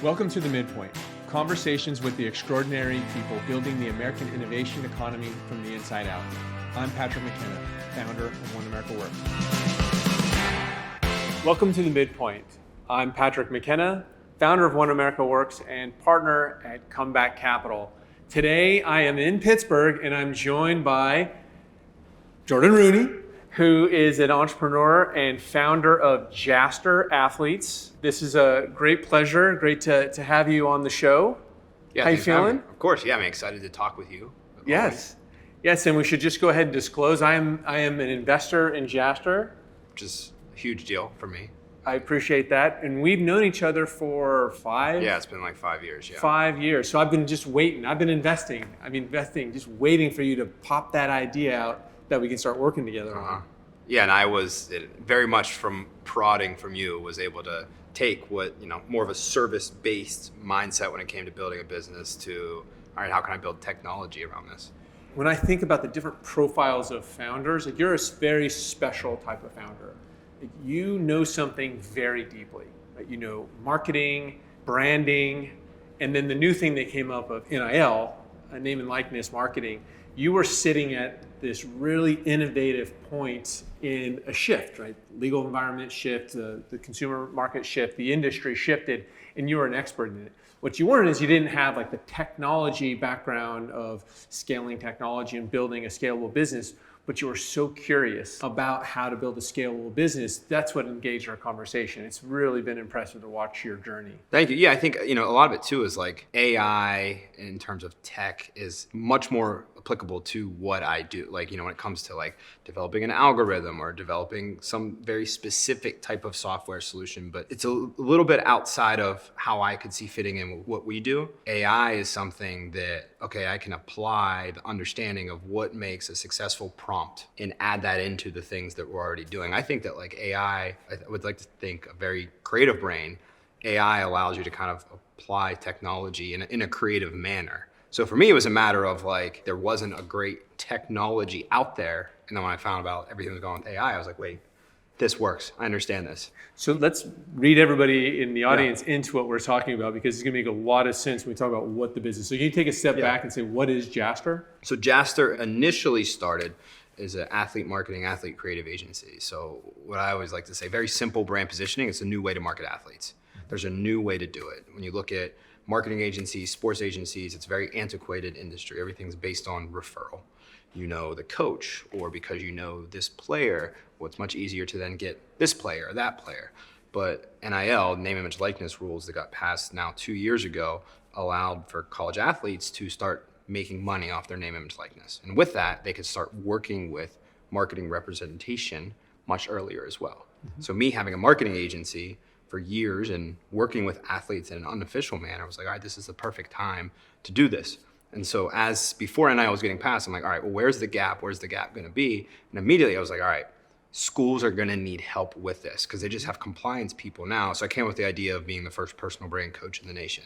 Welcome to The Midpoint, conversations with the extraordinary people building the American innovation economy from the inside out. I'm Patrick McKenna, founder of One America Works. Welcome to The Midpoint. I'm Patrick McKenna, founder of One America Works and partner at Comeback Capital. Today, I am in Pittsburgh and I'm joined by Jordan Rooney, who is an entrepreneur and founder of Jaster Athletes. This is a great pleasure. Great to have you on the show. Yeah, how you feeling? Of course, yeah, I'm excited to talk with you. Yes, and we should just go ahead and disclose I am an investor in Jaster. Which is a huge deal for me. I appreciate that. And we've known each other for Yeah, it's been like 5 years, yeah. 5 years. So I've been just waiting. I've been investing, just waiting for you to pop that idea out that we can start working together on. Yeah, and I was very much from prodding from you, was able to take what, more of a service-based mindset when it came to building a business to, all right, how can I build technology around this? When I think about the different profiles of founders, you're a very special type of founder. You know something very deeply. Right? You know marketing, branding, and then the new thing that came up of NIL, name and likeness marketing. You were sitting at this really innovative point in a shift, right? Legal environment shift, the consumer market shift, the industry shifted, and you were an expert in it. What you weren't is you didn't have like the technology background of scaling technology and building a scalable business, but you were so curious about how to build a scalable business. That's what engaged our conversation. It's really been impressive to watch your journey. Thank you. Yeah, I think, a lot of it too is like AI in terms of tech is much more applicable to what I do. Like, when it comes to like developing an algorithm or developing some very specific type of software solution, but it's a little bit outside of how I could see fitting in with what we do. AI is something that, I can apply the understanding of what makes a successful prompt and add that into the things that we're already doing. I think that like AI, I would like to think a very creative brain, AI allows you to kind of apply technology in a creative manner. So for me, it was a matter of like, there wasn't a great technology out there. And then when I found about everything was going with AI, I was like, wait, this works. I understand this. So let's read everybody in the audience into what we're talking about, because it's gonna make a lot of sense when we talk about what the business. So can you take a step back and say, what is Jaster? So Jaster initially started as an athlete marketing, athlete creative agency. So what I always like to say, very simple brand positioning. It's a new way to market athletes. There's a new way to do it. When you look at marketing agencies, sports agencies, it's a very antiquated industry. Everything's based on referral. You know the coach, or because you know this player, well, it's much easier to then get this player or that player. But NIL, name, image, likeness rules that got passed now 2 years ago, allowed for college athletes to start making money off their name, image, likeness. And with that, they could start working with marketing representation much earlier as well. Mm-hmm. So me having a marketing agency for years and working with athletes in an unofficial manner, I was like, all right, this is the perfect time to do this. And so before NIL was getting passed, I'm like, all right, well, where's the gap? Where's the gap gonna be? And immediately I was like, all right, schools are gonna need help with this because they just have compliance people now. So I came up with the idea of being the first personal brand coach in the nation.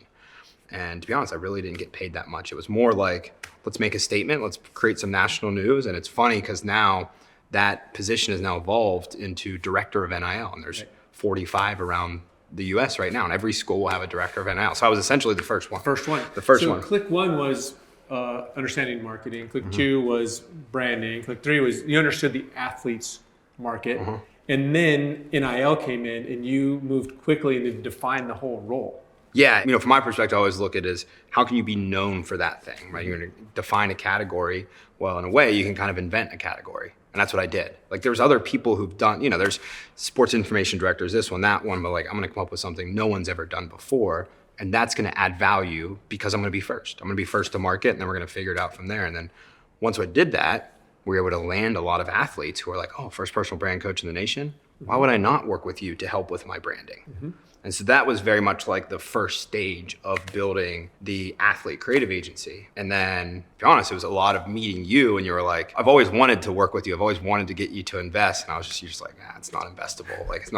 And to be honest, I really didn't get paid that much. It was more like, let's make a statement, let's create some national news. And it's funny because now that position has now evolved into director of NIL. And there's 45 around the US right now, and every school will have a director of NIL. So I was essentially the first one. The first one. Click one was understanding marketing. Click two was branding. Click three was you understood the athletes market. And then NIL came in and you moved quickly to define the whole role. Yeah, from my perspective, I always look at it as how can you be known for that thing, right? You're gonna define a category. Well, in a way, you can kind of invent a category. And that's what I did. Like there's other people who've done, there's sports information directors, this one, that one, but like I'm gonna come up with something no one's ever done before. And that's gonna add value because I'm gonna be first. I'm gonna be first to market, and then we're gonna figure it out from there. And then once I did that, we were able to land a lot of athletes who are like, oh, first personal brand coach in the nation. Why would I not work with you to help with my branding? Mm-hmm. And so that was very much like the first stage of building the athlete creative agency. And then, to be honest, it was a lot of meeting you, and you were like, I've always wanted to work with you. I've always wanted to get you to invest. And I was just like, it's not investable. Like, it's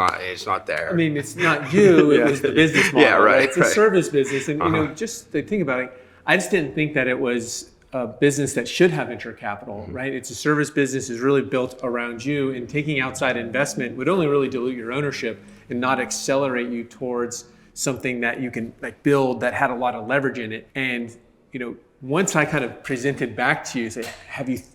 not there. I mean, it's not you, it was the business model. Yeah, right. It's a service business. And, just the thing about it, I just didn't think that it was a business that should have venture capital, right? It's a service business, is really built around you, and taking outside investment would only really dilute your ownership and not accelerate you towards something that you can like build that had a lot of leverage in it. And, once I kind of presented back to you, say,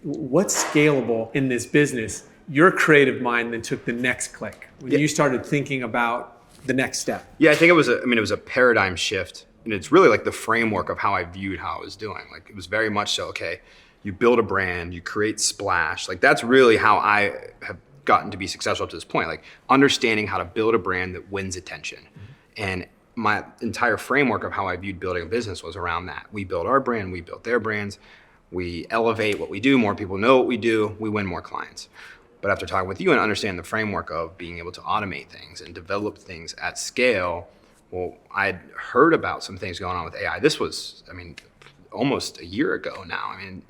what's scalable in this business? Your creative mind then took the next click when you started thinking about the next step. Yeah, I think it was a paradigm shift. And it's really like the framework of how I viewed how I was doing. Like it was very much so, okay, you build a brand, you create splash. Like that's really how I have gotten to be successful up to this point. Like understanding how to build a brand that wins attention. And my entire framework of how I viewed building a business was around that. We build our brand, we build their brands, we elevate what we do, more people know what we do, we win more clients. But after talking with you and understanding the framework of being able to automate things and develop things at scale, well, I'd heard about some things going on with AI. This was, almost a year ago now. 9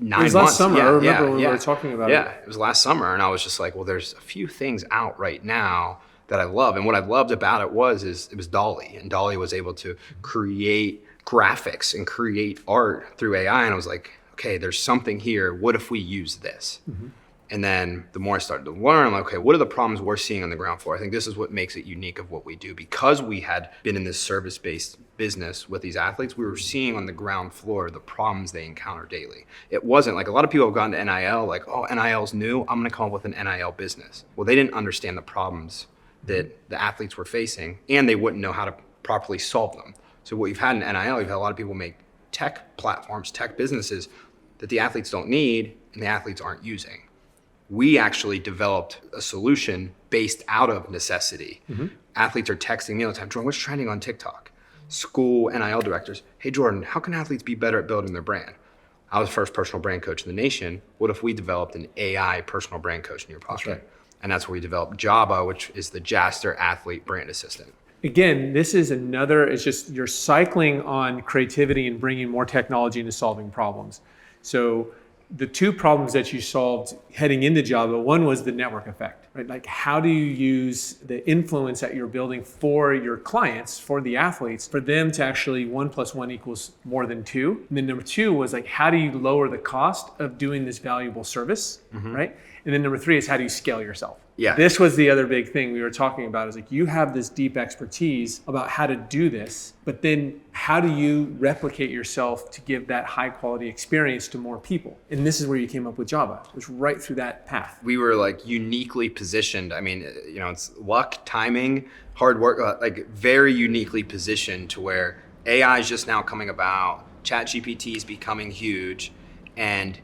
months. It was last summer. I remember we were talking about it. Yeah, it was last summer. And I was just like, well, there's a few things out right now that I love. And what I loved about it was it was DALL-E. And DALL-E was able to create graphics and create art through AI. And I was like, okay, there's something here. What if we use this? Mm-hmm. And then the more I started to learn, I'm like, okay, what are the problems we're seeing on the ground floor? I think this is what makes it unique of what we do. Because we had been in this service-based business with these athletes, we were seeing on the ground floor the problems they encounter daily. It wasn't like a lot of people have gone to NIL, like, oh, NIL's new, I'm gonna come up with an NIL business. Well, they didn't understand the problems that the athletes were facing, and they wouldn't know how to properly solve them. So what you've had in NIL, you've had a lot of people make tech platforms, tech businesses that the athletes don't need and the athletes aren't using. We actually developed a solution based out of necessity. Mm-hmm. Athletes are texting me all the time, Jordan, what's trending on TikTok? School NIL directors, hey Jordan, how can athletes be better at building their brand? I was the first personal brand coach in the nation. What if we developed an AI personal brand coach in your pocket? That's right. And that's where we developed Java, which is the Jaster Athlete Brand Assistant. Again, this is it's just you're cycling on creativity and bringing more technology into solving problems. So the two problems that you solved heading into Java, one was the network effect, right? Like how do you use the influence that you're building for your clients, for the athletes, for them to actually 1 + 1 = more than 2? And then number 2 was like, how do you lower the cost of doing this valuable service, right? And then number 3 is how do you scale yourself? Yeah. This was the other big thing we were talking about is like you have this deep expertise about how to do this, but then how do you replicate yourself to give that high quality experience to more people? And this is where you came up with Java. It was right through that path. We were like uniquely positioned. It's luck, timing, hard work, like very uniquely positioned to where AI is just now coming about, ChatGPT is becoming huge, and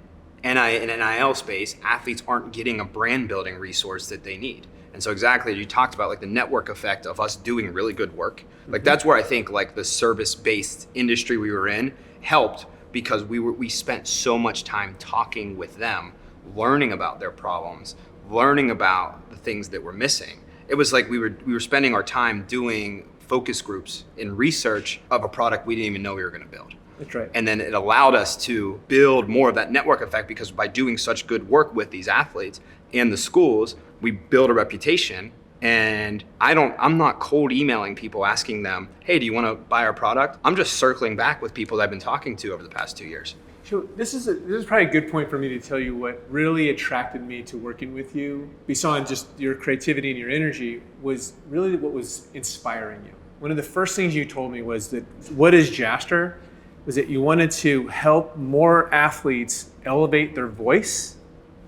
in NIL space, athletes aren't getting a brand building resource that they need. And so exactly, you talked about like the network effect of us doing really good work. Like that's where I think like the service-based industry we were in helped because we spent so much time talking with them, learning about their problems, learning about the things that were missing. It was like we were spending our time doing focus groups in research of a product we didn't even know we were going to build. That's right. And then it allowed us to build more of that network effect because by doing such good work with these athletes and the schools, we build a reputation. And I'm not cold emailing people asking them, hey, do you want to buy our product? I'm just circling back with people that I've been talking to over the past 2 years. So this is probably a good point for me to tell you what really attracted me to working with you, beyond just your creativity and your energy, was really what was inspiring you. One of the first things you told me was that what is Jaster? Was that you wanted to help more athletes elevate their voice,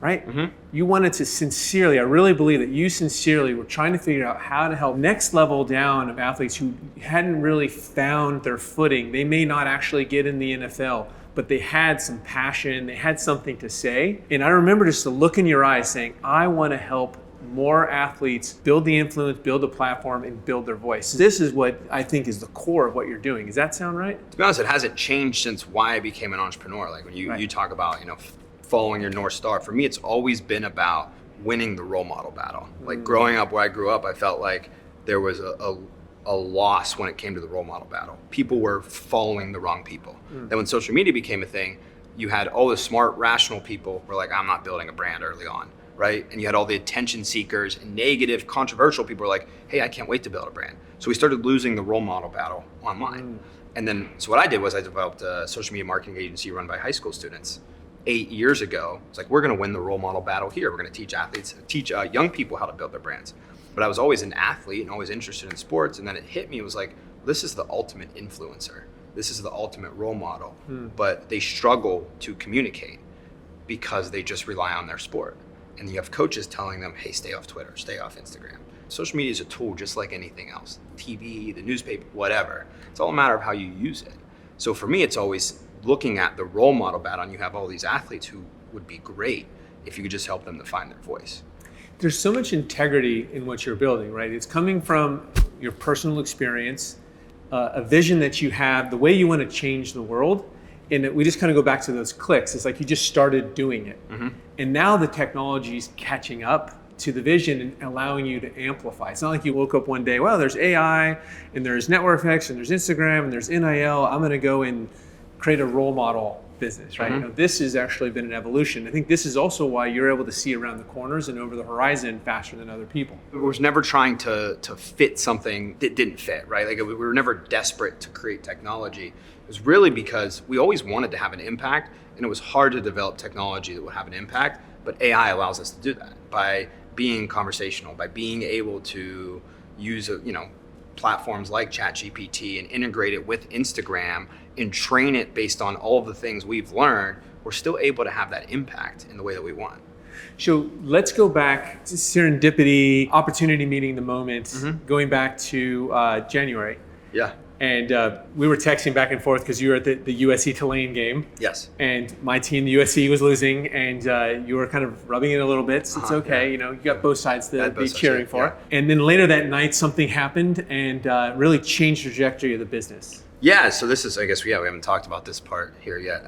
right? Mm-hmm. You wanted to sincerely, I really believe that you sincerely were trying to figure out how to help next level down of athletes who hadn't really found their footing. They may not actually get in the NFL, but they had some passion, they had something to say. And I remember just the look in your eyes saying, I want to help more athletes build the influence, build a platform, and build their voice. This is what I think is the core of what you're doing. Does that sound right? To be honest, it hasn't changed since why I became an entrepreneur. Like when you talk about, following your North Star, for me, it's always been about winning the role model battle. Like growing up where I grew up, I felt like there was a loss when it came to the role model battle. People were following the wrong people. Then when social media became a thing, you had all the smart, rational people were like, I'm not building a brand early on. Right? And you had all the attention seekers and negative, controversial people were like, hey, I can't wait to build a brand. So we started losing the role model battle online. And then, so what I did was I developed a social media marketing agency run by high school students 8 years ago. It's like, we're going to win the role model battle here. We're going to teach young people how to build their brands. But I was always an athlete and always interested in sports. And then it hit me, it was like, this is the ultimate influencer. This is the ultimate role model. But they struggle to communicate because they just rely on their sport. And you have coaches telling them, hey, stay off Twitter, stay off Instagram. Social media is a tool just like anything else. TV, the newspaper, whatever. It's all a matter of how you use it. So for me, it's always looking at the role model baton. You have all these athletes who would be great if you could just help them to find their voice. There's so much integrity in what you're building, right? It's coming from your personal experience, a vision that you have, the way you want to change the world. And we just kind of go back to those clicks. It's like you just started doing it. And now the technology is catching up to the vision and allowing you to amplify. It's not like you woke up one day, well, there's AI and there's network effects and there's Instagram and there's NIL. I'm going to go and create a role model business, right? You know, this has actually been an evolution. I think this is also why you're able to see around the corners and over the horizon faster than other people. We was never trying to fit something that didn't fit, right? Like we were never desperate to create technology. It was really because we always wanted to have an impact, and it was hard to develop technology that would have an impact, but AI allows us to do that by being conversational, by being able to use, platforms like ChatGPT and integrate it with Instagram and train it based on all of the things we've learned. We're still able to have that impact in the way that we want. So let's go back to serendipity, opportunity meeting the moment, going back to January. Yeah. And we were texting back and forth because you were at the USC Tulane game. Yes. And my team, the USC, was losing, and you were kind of rubbing it a little bit. So it's okay, you got both sides to be cheering for. Yeah. And then later that night, something happened and really changed the trajectory of the business. Yeah. So this is, I guess, we haven't talked about this part here yet.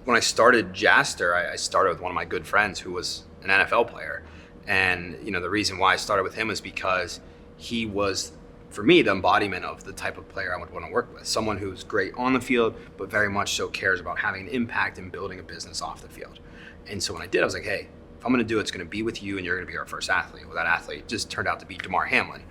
When I started Jaster, I started with one of my good friends who was an NFL player. And, the reason why I started with him is because he was, for me, the embodiment of the type of player I would want to work with. Someone who's great on the field, but very much so cares about having an impact and building a business off the field. And so when I did, I was like, hey, if I'm going to do it, it's going to be with you and you're going to be our first athlete. Well, that athlete just turned out to be Damar Hanlin.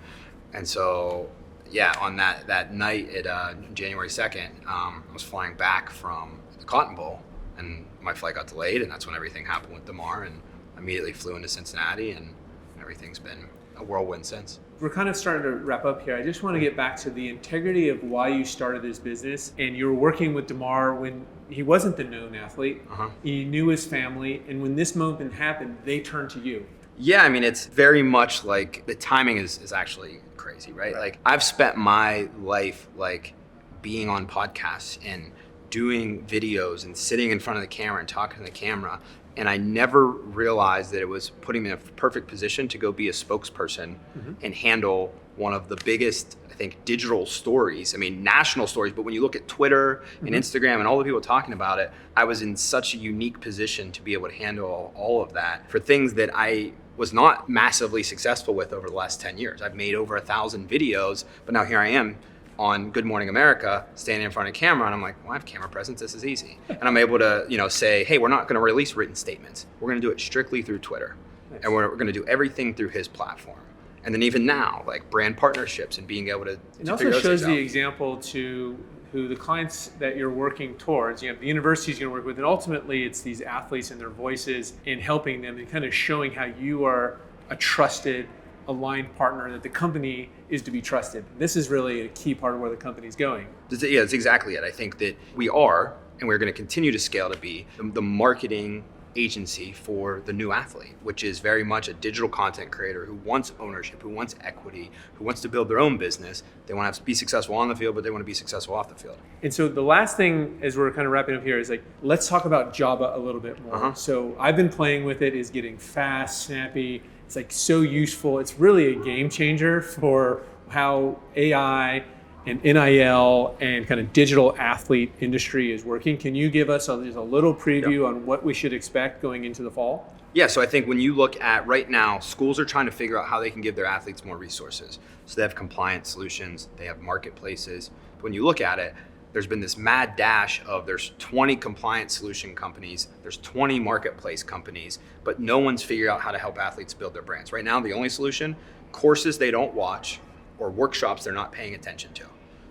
And so, yeah, on that night at January 2nd, I was flying back from the Cotton Bowl and my flight got delayed, and that's when everything happened with Damar, and I immediately flew into Cincinnati, and everything's been a whirlwind since. We're kind of starting to wrap up here. I just want to get back to the integrity of why you started this business. And you were working with Damar when he wasn't the known athlete. He knew his family. And when this moment happened, they turned to you. Yeah, I mean, it's very much like the timing is actually crazy, right? Like I've spent my life like being on podcasts and doing videos and sitting in front of the camera and talking to the camera. And I never realized that it was putting me in a perfect position to go be a spokesperson and handle one of the biggest, I think, digital stories. I mean, national stories, but when you look at Twitter and Instagram and all the people talking about it, I was in such a unique position to be able to handle all of that for things that I was not massively successful with over the last 10 years. I've made over 1,000 videos, but now here I am on Good Morning America, standing in front of camera, and I'm like, well, I have camera presence, this is easy. And I'm able to, say, hey, we're not gonna release written statements. We're gonna do it strictly through Twitter. Nice. And we're gonna do everything through his platform. And then even now, like brand partnerships and being able to It also shows the example to who the clients that you're working towards, the university's gonna work with, and ultimately it's these athletes and their voices and helping them and kind of showing how you are a trusted, aligned partner, that the company is to be trusted. This is really a key part of where the company's going. Yeah, that's exactly it. I think that we are, and we're going to continue to scale to be the marketing agency for the new athlete, which is very much a digital content creator who wants ownership, who wants equity, who wants to build their own business. They want to be successful on the field, but they want to be successful off the field. And so the last thing, as we're kind of wrapping up here, is like, let's talk about Java a little bit more. So I've been playing with it, is getting fast, snappy. It's like so useful. It's really a game changer for how AI and NIL and kind of digital athlete industry is working. Can you give us just a little preview on what we should expect going into the fall? Yeah, so I think when you look at right now, schools are trying to figure out how they can give their athletes more resources. So they have compliance solutions, they have marketplaces. But when you look at it, there's been this mad dash of there's 20 compliance solution companies, there's 20 marketplace companies, but no one's figured out how to help athletes build their brands. Right now, the only solution, courses they don't watch or workshops they're not paying attention to.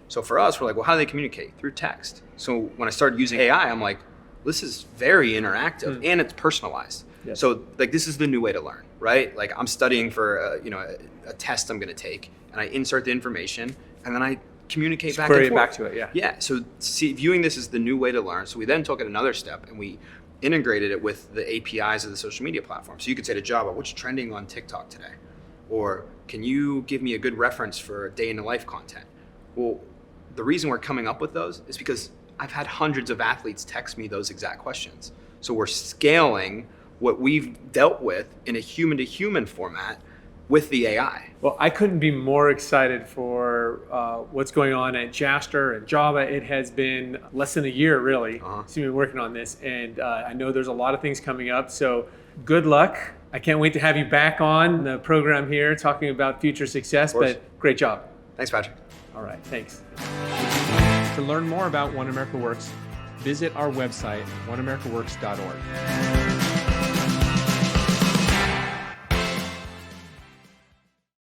So for us, we're like, well, how do they communicate? Through text. So when I started using AI, I'm like, this is very interactive and it's personalized. Yes. So like this is the new way to learn, right? Like I'm studying for a test I'm going to take, and I insert the information, and then I communicate back and Query it forth. back to it, yeah. Yeah. So viewing this as the new way to learn. So we then took it another step and we integrated it with the APIs of the social media platform. So you could say to Java, what's trending on TikTok today? Or can you give me a good reference for day in the life content? Well, the reason we're coming up with those is because I've had hundreds of athletes text me those exact questions. So we're scaling what we've dealt with in a human-to-human format with the AI. Well, I couldn't be more excited for what's going on at Jaster and Java. It has been less than a year, really, since we've been working on this. And I know there's a lot of things coming up. So good luck. I can't wait to have you back on the program here talking about future success, but great job. Thanks, Patrick. All right, thanks. To learn more about One America Works, visit our website, oneamericaworks.org.